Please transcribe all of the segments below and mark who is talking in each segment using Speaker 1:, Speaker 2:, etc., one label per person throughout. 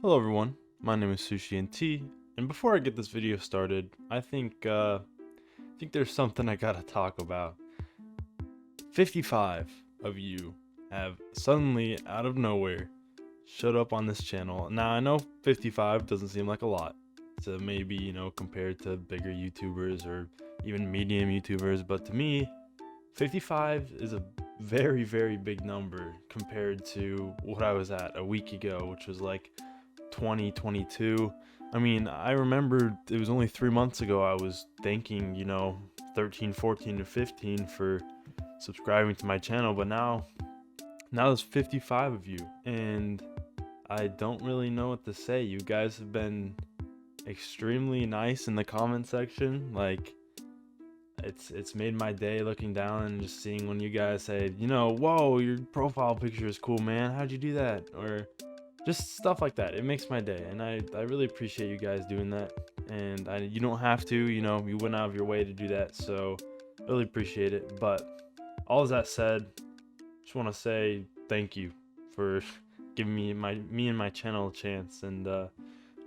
Speaker 1: Hello everyone, my name is Sushi and T, and before I get this video started, I think there's something I gotta talk about. 55 of you have suddenly, out of nowhere, showed up on this channel. Now I know 55 doesn't seem like a lot, to maybe, compared to bigger YouTubers or even medium YouTubers, but to me, 55 is a very, very big number compared to what I was at a week ago, which was like 2022. I mean, I remember it was only 3 months ago I was thanking, 13, 14, and 15 for subscribing to my channel, but now there's 55 of you, and I don't really know what to say. You guys have been extremely nice in the comment section. Like, it's made my day looking down and just seeing when you guys say, whoa, your profile picture is cool, man. How'd you do that? Or just stuff like that. It makes my day, and I really appreciate you guys doing that. And you don't have to, you went out of your way to do that, so really appreciate it. But all of that said, just want to say thank you for giving me and my channel a chance, and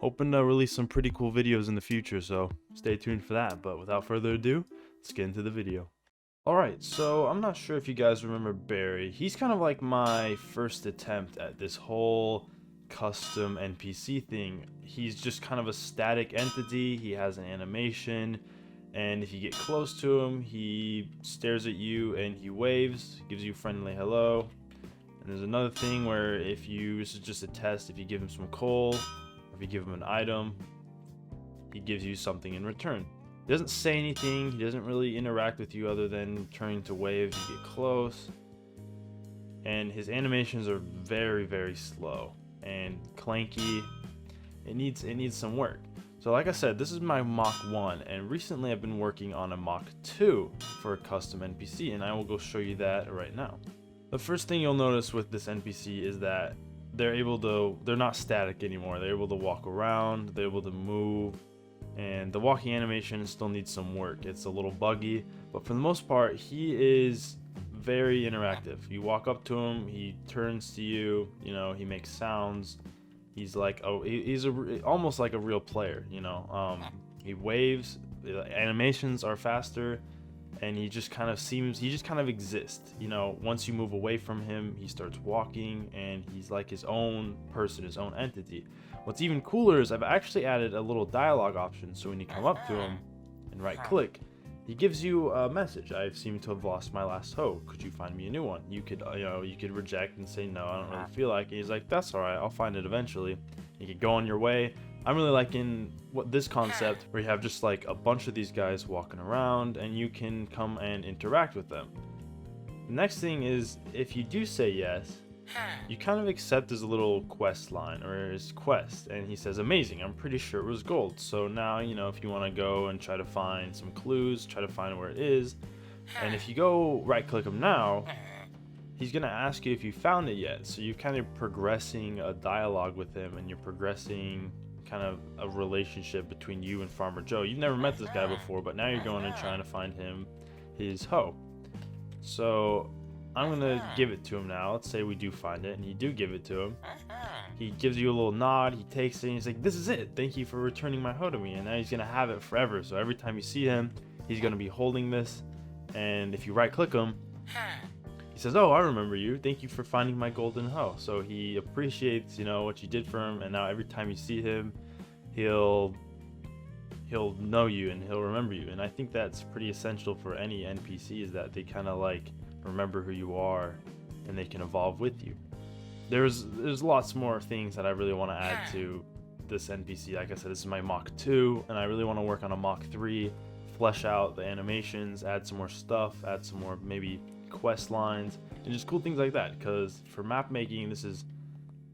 Speaker 1: hoping to release some pretty cool videos in the future, so stay tuned for that. But without further ado, let's get into the video. Alright, so I'm not sure if you guys remember Barry. He's kind of like my first attempt at this whole custom NPC thing. He's just kind of a static entity. He has an animation, and if you get close to him, he stares at you and he waves, gives you a friendly hello. And there's another thing where this is just a test, if you give him some coal, or if you give him an item, he gives you something in return. He doesn't say anything, he doesn't really interact with you other than turning to wave if you get close. And his animations are very, very slow and clanky. It needs some work. So like I said, this is my Mach 1, and recently I've been working on a Mach 2 for a custom NPC, and I will go show you that right now. The first thing you'll notice with this NPC is that they're not static anymore. They're able to walk around, they're able to move, and the walking animation still needs some work. It's a little buggy, but for the most part, he is very interactive. You walk up to him, he turns to you, he makes sounds. He's like almost like a real player, he waves, the animations are faster, and he just kind of exists. Once you move away from him, he starts walking, and he's like his own person, his own entity. What's even cooler is I've actually added a little dialogue option, so when you come up to him and right click, he gives you a message. I seem to have lost my last hoe. Could you find me a new one? You could reject and say, no, I don't really feel like it. He's like, that's all right, I'll find it eventually. You could go on your way. I'm really liking this concept where you have just like a bunch of these guys walking around, and you can come and interact with them. The next thing is, if you do say yes, you kind of accept his little quest line, or his quest, and he says, amazing, I'm pretty sure it was gold. So now, if you want to go and try to find some clues, try to find where it is, and if you go right click him now, he's going to ask you if you found it yet. So you're kind of progressing a dialogue with him, and you're progressing kind of a relationship between you and Farmer Joe. You've never met this guy before, but now you're going and trying to find him his hoe. So I'm gonna give it to him now. Let's say we do find it, and you do give it to him. He gives you a little nod, he takes it, and he's like, this is it, thank you for returning my hoe to me. And now he's gonna have it forever. So every time you see him, he's gonna be holding this, and if you right click him, he says, oh, I remember you, thank you for finding my golden hoe. So he appreciates, what you did for him, and now every time you see him, he'll know you and he'll remember you. And I think that's pretty essential for any NPC, is that they kind of like remember who you are, and they can evolve with you. There's lots more things that I really want to add to this NPC. Like I said, this is my Mach 2, and I really want to work on a Mach 3, flesh out the animations, add some more stuff, add some more maybe quest lines, and just cool things like that. Because for map making, this is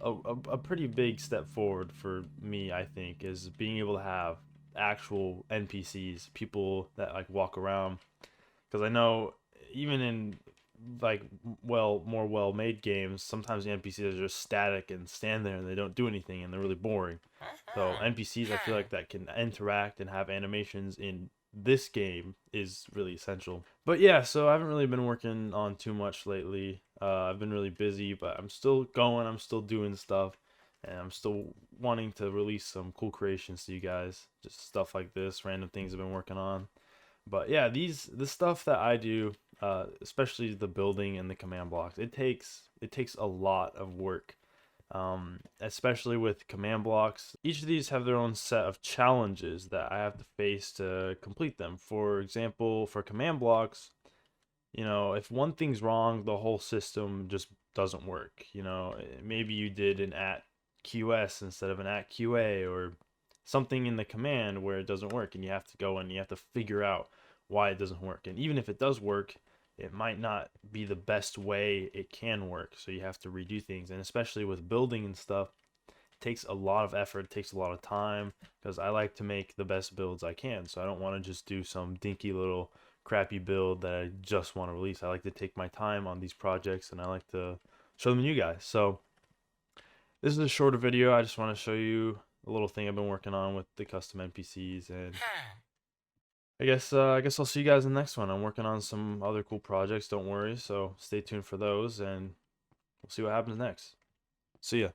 Speaker 1: a pretty big step forward for me, I think, is being able to have actual NPCs, people that like walk around. Because I know even in like more well-made games, sometimes the NPCs are just static and stand there and they don't do anything, and they're really boring. So NPCs, I feel like, that can interact and have animations in this game is really essential. But yeah, so I haven't really been working on too much lately. I've been really busy, but I'm still going, I'm still doing stuff. and I'm still wanting to release some cool creations to you guys, just stuff like this, random things I've been working on. But yeah, the stuff that I do, especially the building and the command blocks, it takes a lot of work. Especially with command blocks, each of these have their own set of challenges that I have to face to complete them. For example, for command blocks, if one thing's wrong, the whole system just doesn't work. Maybe you did an at QS instead of an at QA, or something in the command where it doesn't work, and you have to go and you have to figure out why it doesn't work. And even if it does work, it might not be the best way it can work. So you have to redo things. And especially with building and stuff, it takes a lot of effort, it takes a lot of time, because I like to make the best builds I can. So I don't want to just do some dinky little crappy build that I just want to release. I like to take my time on these projects, and I like to show them to you guys. So this is a shorter video. I just want to show you a little thing I've been working on with the custom NPCs, and I guess I'll see you guys in the next one. I'm working on some other cool projects, don't worry, so stay tuned for those, and we'll see what happens next. See ya.